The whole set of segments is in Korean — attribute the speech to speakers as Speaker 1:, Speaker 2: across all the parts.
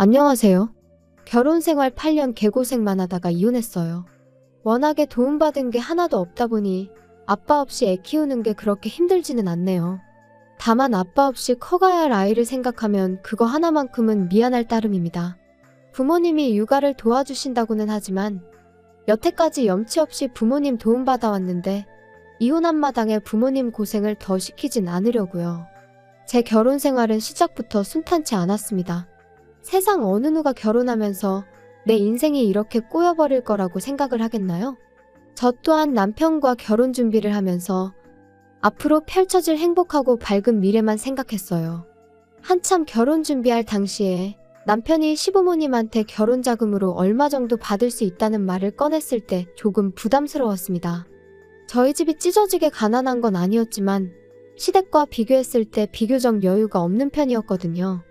Speaker 1: 안녕하세요. 결혼생활 8년 개고생만 하다가 이혼했어요. 워낙에 도움받은 게 하나도 없다 보니 아빠 없이 애 키우는 게 그렇게 힘들지는 않네요. 다만 아빠 없이 커가야 할 아이를 생각하면 그거 하나만큼은 미안할 따름입니다. 부모님이 육아를 도와주신다고는 하지만 여태까지 염치 없이 부모님 도움받아왔는데 이혼한 마당에 부모님 고생을 더 시키진 않으려고요. 제 결혼 생활은 시작부터 순탄치 않았습니다. 세상 어느 누가 결혼하면서 내 인생이 이렇게 꼬여버릴 거라고 생각을 하겠나요? 저 또한 남편과 결혼 준비를 하면서 앞으로 펼쳐질 행복하고 밝은 미래만 생각했어요. 한참 결혼 준비할 당시에 남편이 시부모님한테 결혼 자금으로 얼마 정도 받을 수 있다는 말을 꺼냈을 때 조금 부담스러웠습니다. 저희 집이 찢어지게 가난한 건 아니었지만 시댁과 비교했을 때 비교적 여유가 없는 편이었거든요.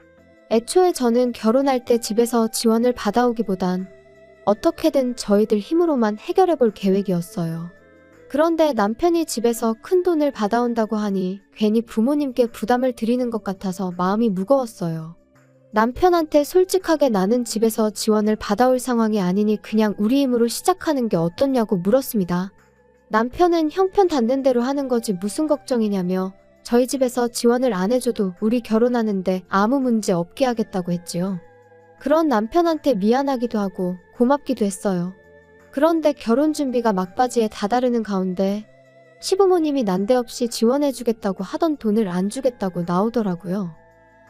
Speaker 1: 애초에 저는 결혼할 때 집에서 지원을 받아오기보단 어떻게든 저희들 힘으로만 해결해 볼 계획이었어요. 그런데 남편이 집에서 큰 돈을 받아온다고 하니 괜히 부모님께 부담을 드리는 것 같아서 마음이 무거웠어요. 남편한테 솔직하게 나는 집에서 지원을 받아올 상황이 아니니 그냥 우리 힘으로 시작하는 게 어떻냐고 물었습니다. 남편은 형편 닿는 대로 하는 거지 무슨 걱정이냐며 저희 집에서 지원을 안 해줘도 우리 결혼하는데 아무 문제 없게 하겠다고 했지요. 그런 남편한테 미안하기도 하고 고맙기도 했어요. 그런데 결혼 준비가 막바지에 다다르는 가운데 시부모님이 난데없이 지원해주겠다고 하던 돈을 안 주겠다고 나오더라고요.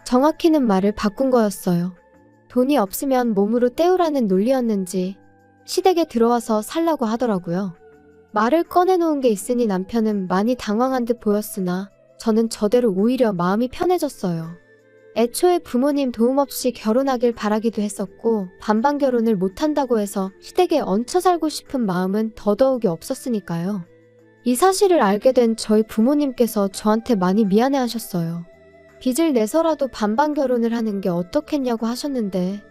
Speaker 1: 정확히는 말을 바꾼 거였어요. 돈이 없으면 몸으로 때우라는 논리였는지 시댁에 들어와서 살라고 하더라고요. 말을 꺼내놓은 게 있으니 남편은 많이 당황한 듯 보였으나 저는 저대로 오히려 마음이 편해졌어요. 애초에 부모님 도움 없이 결혼하길 바라기도 했었고 반반 결혼을 못한다고 해서 시댁에 얹혀 살고 싶은 마음은 더더욱이 없었으니까요. 이 사실을 알게 된 저희 부모님께서 저한테 많이 미안해하셨어요. 빚을 내서라도 반반 결혼을 하는 게 어떻겠냐고 하셨는데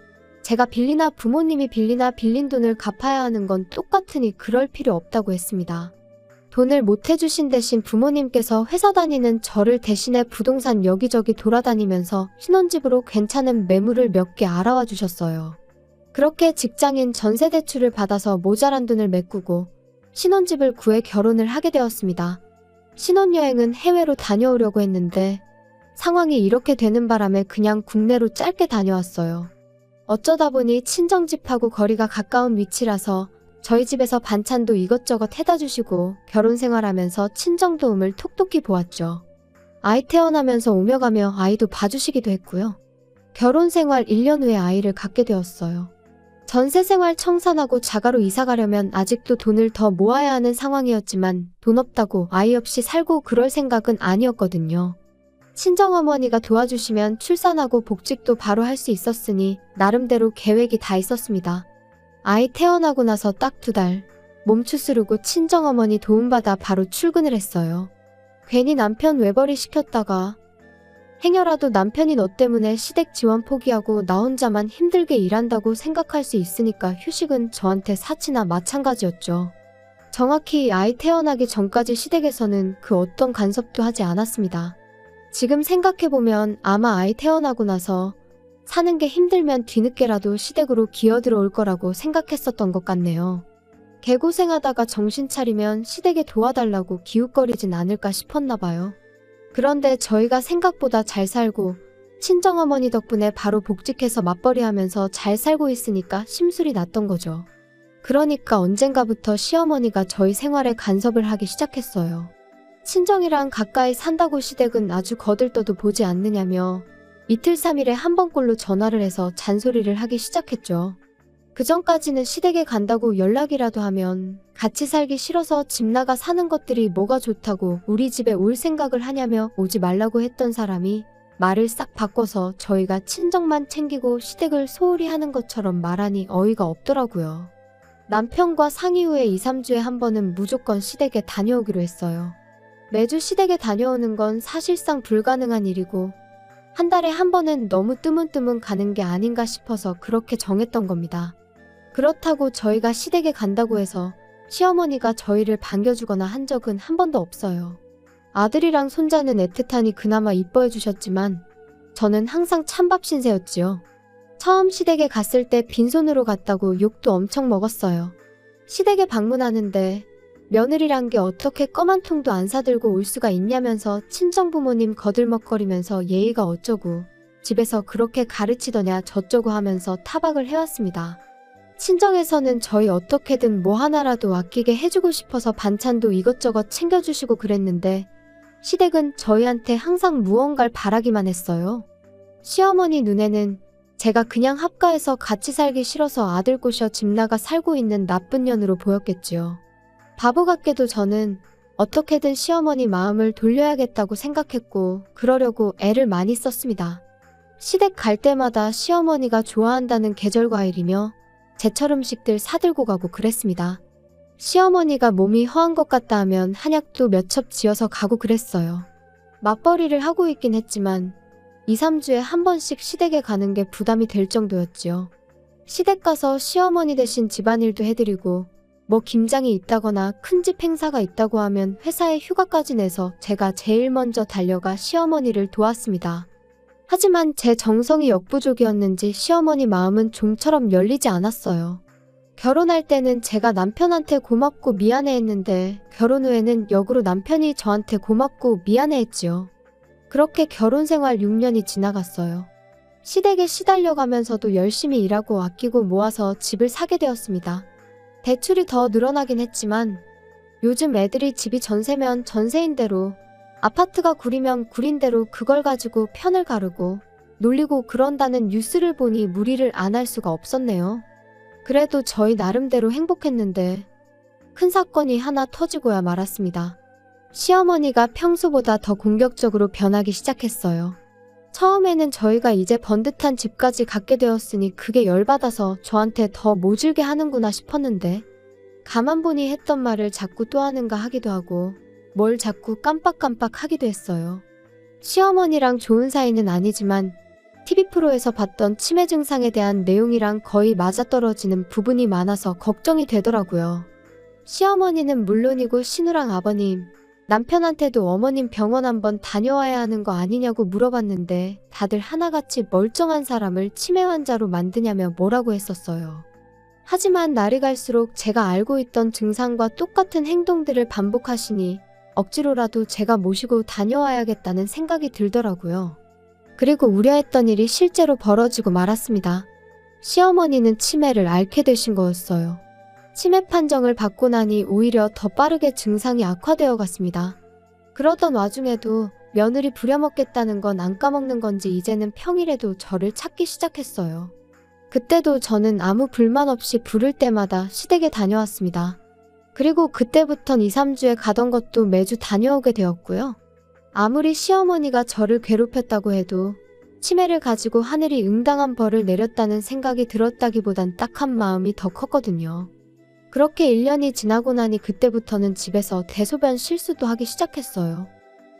Speaker 1: 제가 빌리나 부모님이 빌리나 빌린 돈을 갚아야 하는 건 똑같으니 그럴 필요 없다고 했습니다. 돈을 못 해주신 대신 부모님께서 회사 다니는 저를 대신해 부동산 여기저기 돌아다니면서 신혼집으로 괜찮은 매물을 몇 개 알아와 주셨어요. 그렇게 직장인 전세 대출을 받아서 모자란 돈을 메꾸고 신혼집을 구해 결혼을 하게 되었습니다. 신혼여행은 해외로 다녀오려고 했는데 상황이 이렇게 되는 바람에 그냥 국내로 짧게 다녀왔어요. 어쩌다 보니 친정집하고 거리가 가까운 위치라서 저희 집에서 반찬도 이것저것 해다 주시고 결혼 생활하면서 친정 도움을 톡톡히 보았죠. 아이 태어나면서 오며 가며 아이도 봐주시기도 했고요. 결혼 생활 1년 후에 아이를 갖게 되었어요. 전세 생활 청산하고 자가로 이사 가려면 아직도 돈을 더 모아야 하는 상황이었지만 돈 없다고 아이 없이 살고 그럴 생각은 아니었거든요. 친정어머니가 도와주시면 출산하고 복직도 바로 할 수 있었으니 나름대로 계획이 다 있었습니다. 아이 태어나고 나서 딱 2달 몸추스르고 친정어머니 도움받아 바로 출근을 했어요. 괜히 남편 외벌이 시켰다가 행여라도 남편이 너 때문에 시댁 지원 포기하고 나 혼자만 힘들게 일한다고 생각할 수 있으니까 휴식은 저한테 사치나 마찬가지였죠. 정확히 아이 태어나기 전까지 시댁에서는 그 어떤 간섭도 하지 않았습니다. 지금 생각해보면 아마 아이 태어나고 나서 사는 게 힘들면 뒤늦게라도 시댁으로 기어들어올 거라고 생각했었던 것 같네요. 개고생하다가 정신 차리면 시댁에 도와달라고 기웃거리진 않을까 싶었나 봐요. 그런데 저희가 생각보다 잘 살고 친정어머니 덕분에 바로 복직해서 맞벌이하면서 잘 살고 있으니까 심술이 났던 거죠. 그러니까 언젠가부터 시어머니가 저희 생활에 간섭을 하기 시작했어요. 친정이랑 가까이 산다고 시댁은 아주 거들떠도 보지 않느냐며 이틀 3일에 한 번꼴로 전화를 해서 잔소리를 하기 시작했죠. 그전까지는 시댁에 간다고 연락이라도 하면 같이 살기 싫어서 집 나가 사는 것들이 뭐가 좋다고 우리 집에 올 생각을 하냐며 오지 말라고 했던 사람이 말을 싹 바꿔서 저희가 친정만 챙기고 시댁을 소홀히 하는 것처럼 말하니 어이가 없더라고요. 남편과 상의 후에 2, 3주에 한 번은 무조건 시댁에 다녀오기로 했어요. 매주 시댁에 다녀오는 건 사실상 불가능한 일이고 한 달에 한 번은 너무 뜨문뜨문 가는 게 아닌가 싶어서 그렇게 정했던 겁니다. 그렇다고 저희가 시댁에 간다고 해서 시어머니가 저희를 반겨주거나 한 적은 한 번도 없어요. 아들이랑 손자는 애틋하니 그나마 이뻐해 주셨지만 저는 항상 찬밥 신세였지요. 처음 시댁에 갔을 때 빈손으로 갔다고 욕도 엄청 먹었어요. 시댁에 방문하는데 며느리란 게 어떻게 검 한 통도 안 사들고 올 수가 있냐면서 친정부모님 거들먹거리면서 예의가 어쩌고 집에서 그렇게 가르치더냐 저쩌고 하면서 타박을 해왔습니다. 친정에서는 저희 어떻게든 뭐 하나라도 아끼게 해주고 싶어서 반찬도 이것저것 챙겨주시고 그랬는데 시댁은 저희한테 항상 무언가를 바라기만 했어요. 시어머니 눈에는 제가 그냥 합가해서 같이 살기 싫어서 아들 꼬셔 집 나가 살고 있는 나쁜 년으로 보였겠지요. 바보 같게도 저는 어떻게든 시어머니 마음을 돌려야겠다고 생각했고 그러려고 애를 많이 썼습니다. 시댁 갈 때마다 시어머니가 좋아한다는 계절과일이며 제철 음식들 사들고 가고 그랬습니다. 시어머니가 몸이 허한 것 같다 하면 한약도 몇 첩 지어서 가고 그랬어요. 맞벌이를 하고 있긴 했지만 2, 3주에 한 번씩 시댁에 가는 게 부담이 될 정도였지요. 시댁 가서 시어머니 대신 집안일도 해드리고 뭐 김장이 있다거나 큰 집 행사가 있다고 하면 회사에 휴가까지 내서 제가 제일 먼저 달려가 시어머니를 도왔습니다. 하지만 제 정성이 역부족이었는지 시어머니 마음은 좀처럼 열리지 않았어요. 결혼할 때는 제가 남편한테 고맙고 미안해했는데 결혼 후에는 역으로 남편이 저한테 고맙고 미안해했지요. 그렇게 결혼 생활 6년이 지나갔어요. 시댁에 시달려가면서도 열심히 일하고 아끼고 모아서 집을 사게 되었습니다. 대출이 더 늘어나긴 했지만 요즘 애들이 집이 전세면 전세인 대로 아파트가 구리면 구린 대로 그걸 가지고 편을 가르고 놀리고 그런다는 뉴스를 보니 무리를 안 할 수가 없었네요. 그래도 저희 나름대로 행복했는데 큰 사건이 하나 터지고야 말았습니다. 시어머니가 평소보다 더 공격적으로 변하기 시작했어요. 처음에는 저희가 이제 번듯한 집까지 갖게 되었으니 그게 열받아서 저한테 더 모질게 하는구나 싶었는데 가만 보니 했던 말을 자꾸 또 하는가 하기도 하고 뭘 자꾸 깜빡깜빡 하기도 했어요. 시어머니랑 좋은 사이는 아니지만 TV 프로에서 봤던 치매 증상에 대한 내용이랑 거의 맞아떨어지는 부분이 많아서 걱정이 되더라고요. 시어머니는 물론이고 시누랑 아버님, 남편한테도 어머님 병원 한번 다녀와야 하는 거 아니냐고 물어봤는데 다들 하나같이 멀쩡한 사람을 치매 환자로 만드냐며 뭐라고 했었어요. 하지만 날이 갈수록 제가 알고 있던 증상과 똑같은 행동들을 반복하시니 억지로라도 제가 모시고 다녀와야겠다는 생각이 들더라고요. 그리고 우려했던 일이 실제로 벌어지고 말았습니다. 시어머니는 치매를 앓게 되신 거였어요. 치매 판정을 받고 나니 오히려 더 빠르게 증상이 악화되어 갔습니다. 그러던 와중에도 며느리 부려먹겠다는 건 안 까먹는 건지 이제는 평일에도 저를 찾기 시작했어요. 그때도 저는 아무 불만 없이 부를 때마다 시댁에 다녀왔습니다. 그리고 그때부턴 2, 3주에 가던 것도 매주 다녀오게 되었고요. 아무리 시어머니가 저를 괴롭혔다고 해도 치매를 가지고 하늘이 응당한 벌을 내렸다는 생각이 들었다기보단 딱한 마음이 더 컸거든요. 그렇게 1년이 지나고 나니 그때부터는 집에서 대소변 실수도 하기 시작했어요.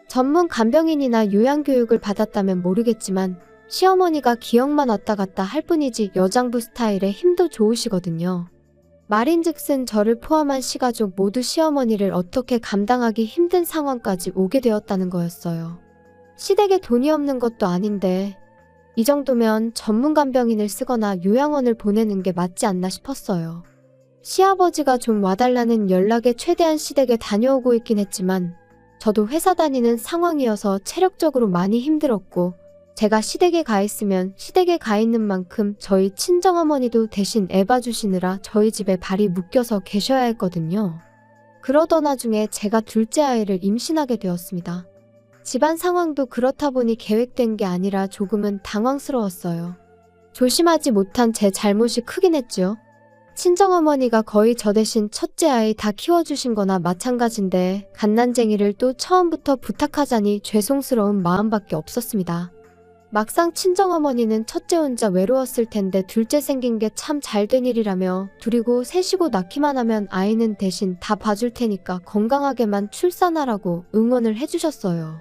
Speaker 1: 전문 간병인이나 요양교육을 받았다면 모르겠지만 시어머니가 기억만 왔다 갔다 할 뿐이지 여장부 스타일에 힘도 좋으시거든요. 말인즉슨 저를 포함한 시가족 모두 시어머니를 어떻게 감당하기 힘든 상황까지 오게 되었다는 거였어요. 시댁에 돈이 없는 것도 아닌데 이 정도면 전문 간병인을 쓰거나 요양원을 보내는 게 맞지 않나 싶었어요. 시아버지가 좀 와달라는 연락에 최대한 시댁에 다녀오고 있긴 했지만 저도 회사 다니는 상황이어서 체력적으로 많이 힘들었고 제가 시댁에 가 있으면 시댁에 가 있는 만큼 저희 친정어머니도 대신 애 봐주시느라 저희 집에 발이 묶여서 계셔야 했거든요. 그러던 와중에 제가 둘째 아이를 임신하게 되었습니다. 집안 상황도 그렇다 보니 계획된 게 아니라 조금은 당황스러웠어요. 조심하지 못한 제 잘못이 크긴 했죠. 친정어머니가 거의 저 대신 첫째 아이 다 키워주신 거나 마찬가지인데 갓난쟁이를 또 처음부터 부탁하자니 죄송스러운 마음밖에 없었습니다. 막상 친정어머니는 첫째 혼자 외로웠을 텐데 둘째 생긴 게 참 잘된 일이라며 둘이고 셋이고 낳기만 하면 아이는 대신 다 봐줄 테니까 건강하게만 출산하라고 응원을 해주셨어요.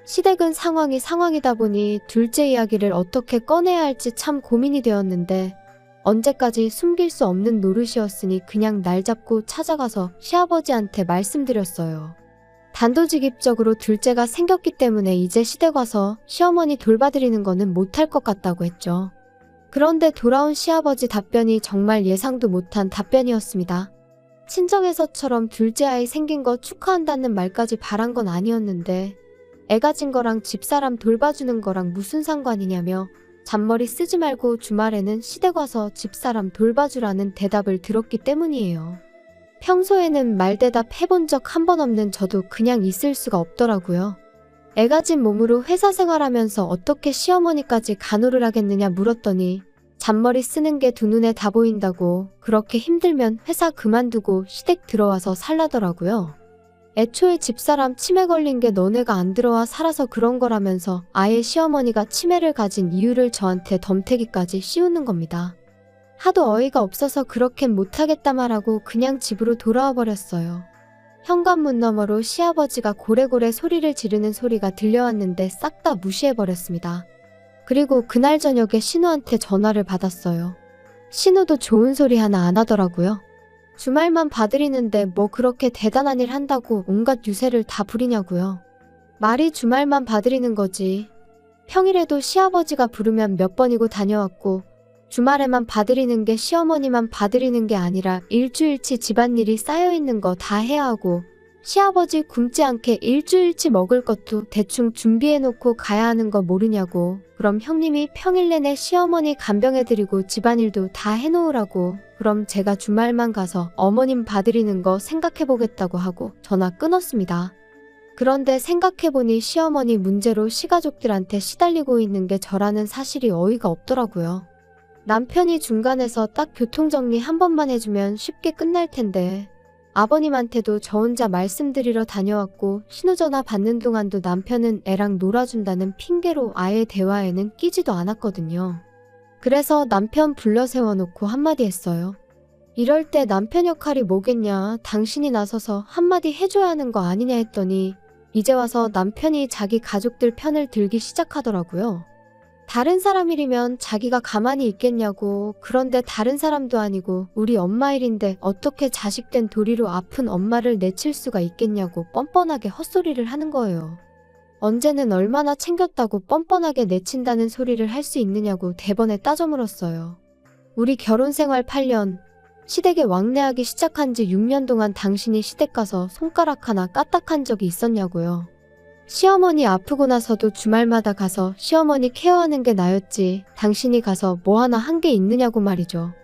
Speaker 1: 시댁은 상황이다 보니 둘째 이야기를 어떻게 꺼내야 할지 참 고민이 되었는데 언제까지 숨길 수 없는 노릇이었으니 그냥 날 잡고 찾아가서 시아버지한테 말씀드렸어요. 단도직입적으로 둘째가 생겼기 때문에 이제 시댁 와서 시어머니 돌봐드리는 거는 못할 것 같다고 했죠. 그런데 돌아온 시아버지 답변이 정말 예상도 못한 답변이었습니다. 친정에서처럼 둘째 아이 생긴 거 축하한다는 말까지 바란 건 아니었는데 애 가진 거랑 집사람 돌봐주는 거랑 무슨 상관이냐며 잔머리 쓰지 말고 주말에는 시댁 와서 집사람 돌봐주라는 대답을 들었기 때문이에요. 평소에는 말대답 해본 적 한 번 없는 저도 그냥 있을 수가 없더라고요. 애 가진 몸으로 회사 생활하면서 어떻게 시어머니까지 간호를 하겠느냐 물었더니 잔머리 쓰는 게 두 눈에 다 보인다고 그렇게 힘들면 회사 그만두고 시댁 들어와서 살라더라고요. 애초에 집사람 치매 걸린 게 너네가 안 들어와 살아서 그런 거라면서 아예 시어머니가 치매를 가진 이유를 저한테 덤태기까지 씌우는 겁니다. 하도 어이가 없어서 그렇게는 못하겠다 말하고 그냥 집으로 돌아와 버렸어요. 현관문 너머로 시아버지가 고래고래 소리를 지르는 소리가 들려왔는데 싹 다 무시해버렸습니다. 그리고 그날 저녁에 신우한테 전화를 받았어요. 신우도 좋은 소리 하나 안 하더라고요. 주말만 봐드리는데 뭐 그렇게 대단한 일 한다고 온갖 유세를 다 부리냐고요. 말이 주말만 봐드리는 거지. 평일에도 시아버지가 부르면 몇 번이고 다녀왔고 주말에만 봐드리는 게 시어머니만 봐드리는 게 아니라 일주일치 집안일이 쌓여있는 거 다 해야 하고 시아버지 굶지 않게 일주일치 먹을 것도 대충 준비해놓고 가야 하는 거 모르냐고. 그럼 형님이 평일 내내 시어머니 간병해드리고 집안일도 다 해놓으라고. 그럼 제가 주말만 가서 어머님 봐드리는 거 생각해보겠다고 하고 전화 끊었습니다. 그런데 생각해보니 시어머니 문제로 시가족들한테 시달리고 있는 게 저라는 사실이 어이가 없더라고요. 남편이 중간에서 딱 교통정리 한 번만 해주면 쉽게 끝날 텐데 아버님한테도 저 혼자 말씀드리러 다녀왔고 신호전화 받는 동안도 남편은 애랑 놀아준다는 핑계로 아예 대화에는 끼지도 않았거든요. 그래서 남편 불러 세워놓고 한마디 했어요. 이럴 때 남편 역할이 뭐겠냐, 당신이 나서서 한마디 해줘야 하는 거 아니냐 했더니 이제 와서 남편이 자기 가족들 편을 들기 시작하더라고요. 다른 사람 일이면 자기가 가만히 있겠냐고. 그런데 다른 사람도 아니고 우리 엄마 일인데 어떻게 자식된 도리로 아픈 엄마를 내칠 수가 있겠냐고 뻔뻔하게 헛소리를 하는 거예요. 언제는 얼마나 챙겼다고 뻔뻔하게 내친다는 소리를 할 수 있느냐고 대번에 따져 물었어요. 우리 결혼 생활 8년, 시댁에 왕래하기 시작한 지 6년 동안 당신이 시댁 가서 손가락 하나 까딱한 적이 있었냐고요. 시어머니 아프고 나서도 주말마다 가서 시어머니 케어하는 게 나였지 당신이 가서 뭐 하나 한 게 있느냐고 말이죠.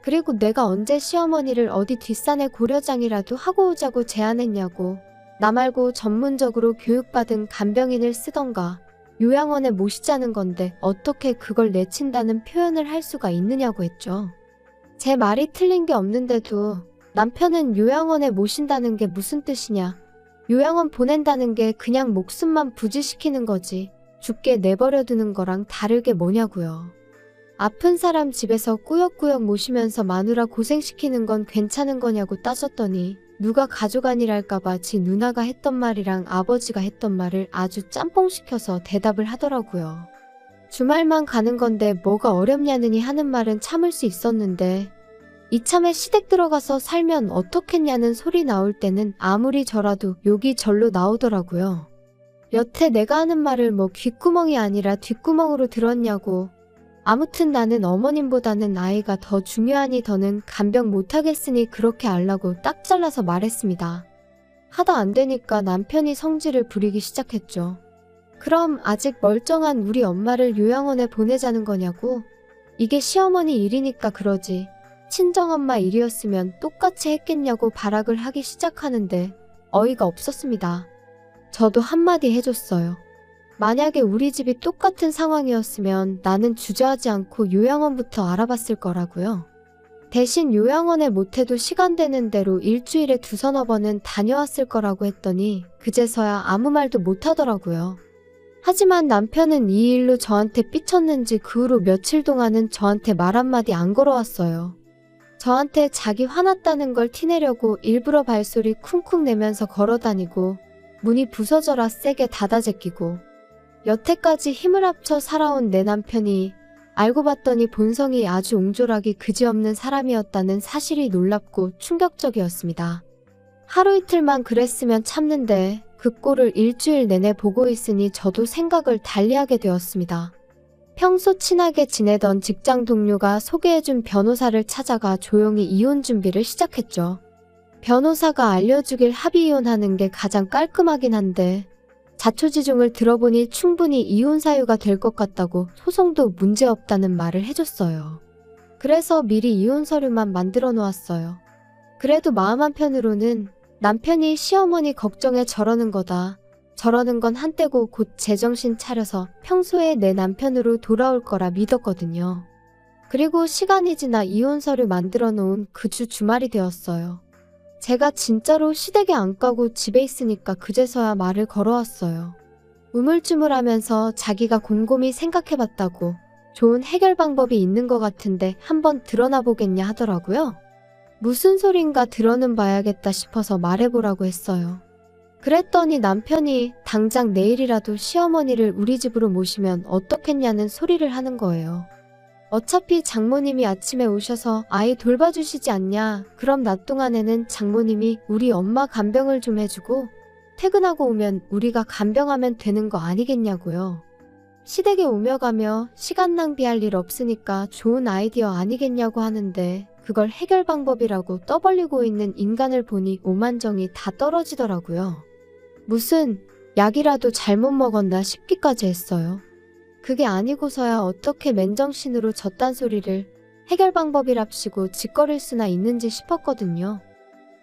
Speaker 1: 그리고 내가 언제 시어머니를 어디 뒷산에 고려장이라도 하고 오자고 제안했냐고. 나 말고 전문적으로 교육받은 간병인을 쓰던가 요양원에 모시자는 건데 어떻게 그걸 내친다는 표현을 할 수가 있느냐고 했죠. 제 말이 틀린 게 없는데도 남편은 요양원에 모신다는 게 무슨 뜻이냐. 요양원 보낸다는 게 그냥 목숨만 부지시키는 거지 죽게 내버려두는 거랑 다르게 뭐냐고요. 아픈 사람 집에서 꾸역꾸역 모시면서 마누라 고생시키는 건 괜찮은 거냐고 따졌더니 누가 가족 아니랄까봐 지 누나가 했던 말이랑 아버지가 했던 말을 아주 짬뽕시켜서 대답을 하더라고요. 주말만 가는 건데 뭐가 어렵냐느니 하는 말은 참을 수 있었는데 이참에 시댁 들어가서 살면 어떻겠냐는 소리 나올 때는 아무리 저라도 욕이 절로 나오더라고요. 여태 내가 하는 말을 뭐 귓구멍이 아니라 뒷구멍으로 들었냐고. 아무튼 나는 어머님보다는 아이가 더 중요하니 더는 간병 못하겠으니 그렇게 알라고 딱 잘라서 말했습니다. 하다 안 되니까 남편이 성질을 부리기 시작했죠. 그럼 아직 멀쩡한 우리 엄마를 요양원에 보내자는 거냐고. 이게 시어머니 일이니까 그러지. 친정엄마 일이었으면 똑같이 했겠냐고 발악을 하기 시작하는데 어이가 없었습니다. 저도 한마디 해줬어요. 만약에 우리 집이 똑같은 상황이었으면 나는 주저하지 않고 요양원부터 알아봤을 거라고요. 대신 요양원에 못해도 시간 되는 대로 일주일에 2~3번은 다녀왔을 거라고 했더니 그제서야 아무 말도 못하더라고요. 하지만 남편은 이 일로 저한테 삐쳤는지 그 후로 며칠 동안은 저한테 말 한마디 안 걸어왔어요. 저한테 자기 화났다는 걸 티내려고 일부러 발소리 쿵쿵 내면서 걸어다니고 문이 부서져라 세게 닫아 제끼고 여태까지 힘을 합쳐 살아온 내 남편이 알고 봤더니 본성이 아주 옹졸하기 그지없는 사람이었다는 사실이 놀랍고 충격적이었습니다. 하루 이틀만 그랬으면 참는데 그 꼴을 일주일 내내 보고 있으니 저도 생각을 달리하게 되었습니다. 평소 친하게 지내던 직장 동료가 소개해준 변호사를 찾아가 조용히 이혼 준비를 시작했죠. 변호사가 알려주길 합의 이혼하는 게 가장 깔끔하긴 한데 자초지종을 들어보니 충분히 이혼 사유가 될 것 같다고 소송도 문제없다는 말을 해줬어요. 그래서 미리 이혼 서류만 만들어 놓았어요. 그래도 마음 한편으로는 남편이 시어머니 걱정에 저러는 거다. 저러는 건 한때고 곧 제정신 차려서 평소에 내 남편으로 돌아올 거라 믿었거든요. 그리고 시간이 지나 이혼 서류 만들어 놓은 그 주 주말이 되었어요. 제가 진짜로 시댁에 안 가고 집에 있으니까 그제서야 말을 걸어왔어요. 우물쭈물하면서 자기가 곰곰이 생각해봤다고 좋은 해결 방법이 있는 것 같은데 한번 드러나 보겠냐 하더라고요. 무슨 소린가 들어는 봐야겠다 싶어서 말해보라고 했어요. 그랬더니 남편이 당장 내일이라도 시어머니를 우리 집으로 모시면 어떻겠냐는 소리를 하는 거예요. 어차피 장모님이 아침에 오셔서 아이 돌봐주시지 않냐. 그럼 낮 동안에는 장모님이 우리 엄마 간병을 좀 해주고 퇴근하고 오면 우리가 간병하면 되는 거 아니겠냐고요. 시댁에 오며 가며 시간 낭비할 일 없으니까 좋은 아이디어 아니겠냐고 하는데 그걸 해결 방법이라고 떠벌리고 있는 인간을 보니 오만정이 다 떨어지더라고요. 무슨 약이라도 잘못 먹었나 싶기까지 했어요. 그게 아니고서야 어떻게 맨정신으로 저딴 소리를 해결 방법이랍시고 짓거릴 수나 있는지 싶었거든요.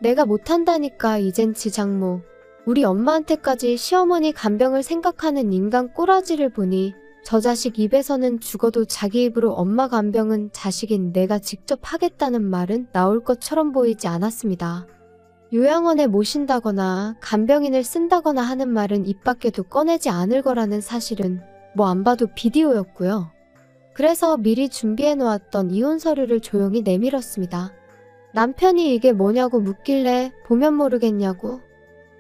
Speaker 1: 내가 못한다니까 이젠 지 장모, 우리 엄마한테까지 시어머니 간병을 생각하는 인간 꼬라지를 보니 저 자식 입에서는 죽어도 자기 입으로 엄마 간병은 자식인 내가 직접 하겠다는 말은 나올 것처럼 보이지 않았습니다. 요양원에 모신다거나 간병인을 쓴다거나 하는 말은 입 밖에도 꺼내지 않을 거라는 사실은 뭐 안 봐도 비디오였고요. 그래서 미리 준비해 놓았던 이혼 서류를 조용히 내밀었습니다. 남편이 이게 뭐냐고 묻길래 보면 모르겠냐고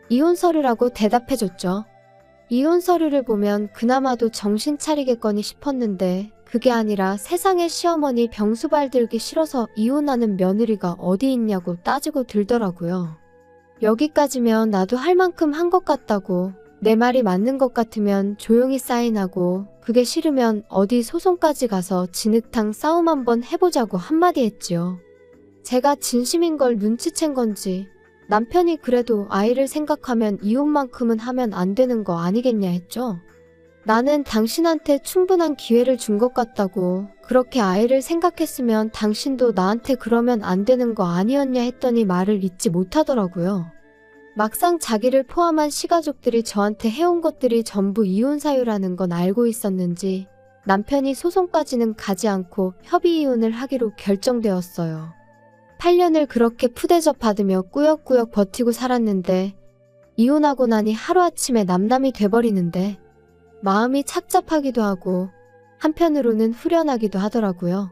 Speaker 1: 이혼 서류라고 대답해줬죠. 이혼 서류를 보면 그나마도 정신 차리겠거니 싶었는데 그게 아니라 세상에 시어머니 병수발 들기 싫어서 이혼하는 며느리가 어디 있냐고 따지고 들더라고요. 여기까지면 나도 할 만큼 한 것 같다고, 내 말이 맞는 것 같으면 조용히 사인하고 그게 싫으면 어디 소송까지 가서 진흙탕 싸움 한번 해보자고 한마디 했지요. 제가 진심인 걸 눈치챈 건지 남편이 그래도 아이를 생각하면 이혼만큼은 하면 안 되는 거 아니겠냐 했죠. 나는 당신한테 충분한 기회를 준 것 같다고, 그렇게 아이를 생각했으면 당신도 나한테 그러면 안 되는 거 아니었냐 했더니 말을 잇지 못하더라고요. 막상 자기를 포함한 시가족들이 저한테 해온 것들이 전부 이혼 사유라는 건 알고 있었는지 남편이 소송까지는 가지 않고 협의 이혼을 하기로 결정되었어요. 8년을 그렇게 푸대접 받으며 꾸역꾸역 버티고 살았는데 이혼하고 나니 하루아침에 남남이 돼버리는데 마음이 착잡하기도 하고 한편으로는 후련하기도 하더라고요.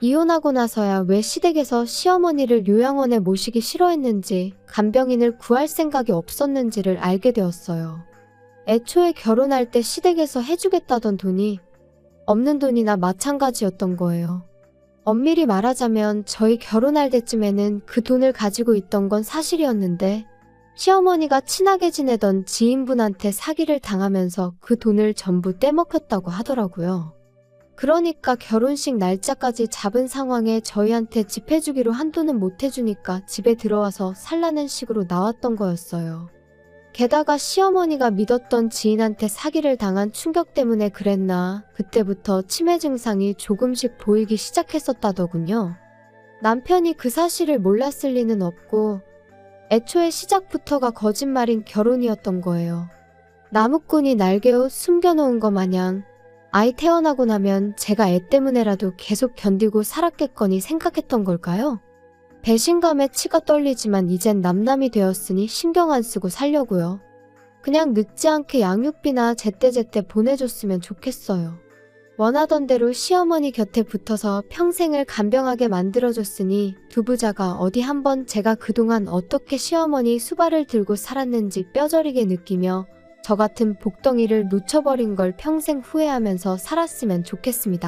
Speaker 1: 이혼하고 나서야 왜 시댁에서 시어머니를 요양원에 모시기 싫어했는지, 간병인을 구할 생각이 없었는지를 알게 되었어요. 애초에 결혼할 때 시댁에서 해주겠다던 돈이 없는 돈이나 마찬가지였던 거예요. 엄밀히 말하자면 저희 결혼할 때쯤에는 그 돈을 가지고 있던 건 사실이었는데 시어머니가 친하게 지내던 지인분한테 사기를 당하면서 그 돈을 전부 떼먹혔다고 하더라고요. 그러니까 결혼식 날짜까지 잡은 상황에 저희한테 집 해주기로 한도는 못 해주니까 집에 들어와서 살라는 식으로 나왔던 거였어요. 게다가 시어머니가 믿었던 지인한테 사기를 당한 충격 때문에 그랬나 그때부터 치매 증상이 조금씩 보이기 시작했었다더군요. 남편이 그 사실을 몰랐을 리는 없고 애초에 시작부터가 거짓말인 결혼이었던 거예요. 나무꾼이 날개옷 숨겨놓은 것 마냥 아이 태어나고 나면 제가 애 때문에라도 계속 견디고 살았겠거니 생각했던 걸까요? 배신감에 치가 떨리지만 이젠 남남이 되었으니 신경 안 쓰고 살려고요. 그냥 늦지 않게 양육비나 제때제때 보내줬으면 좋겠어요. 원하던 대로 시어머니 곁에 붙어서 평생을 간병하게 만들어줬으니 두 부자가 어디 한번 제가 그동안 어떻게 시어머니 수발을 들고 살았는지 뼈저리게 느끼며 저 같은 복덩이를 놓쳐버린 걸 평생 후회하면서 살았으면 좋겠습니다.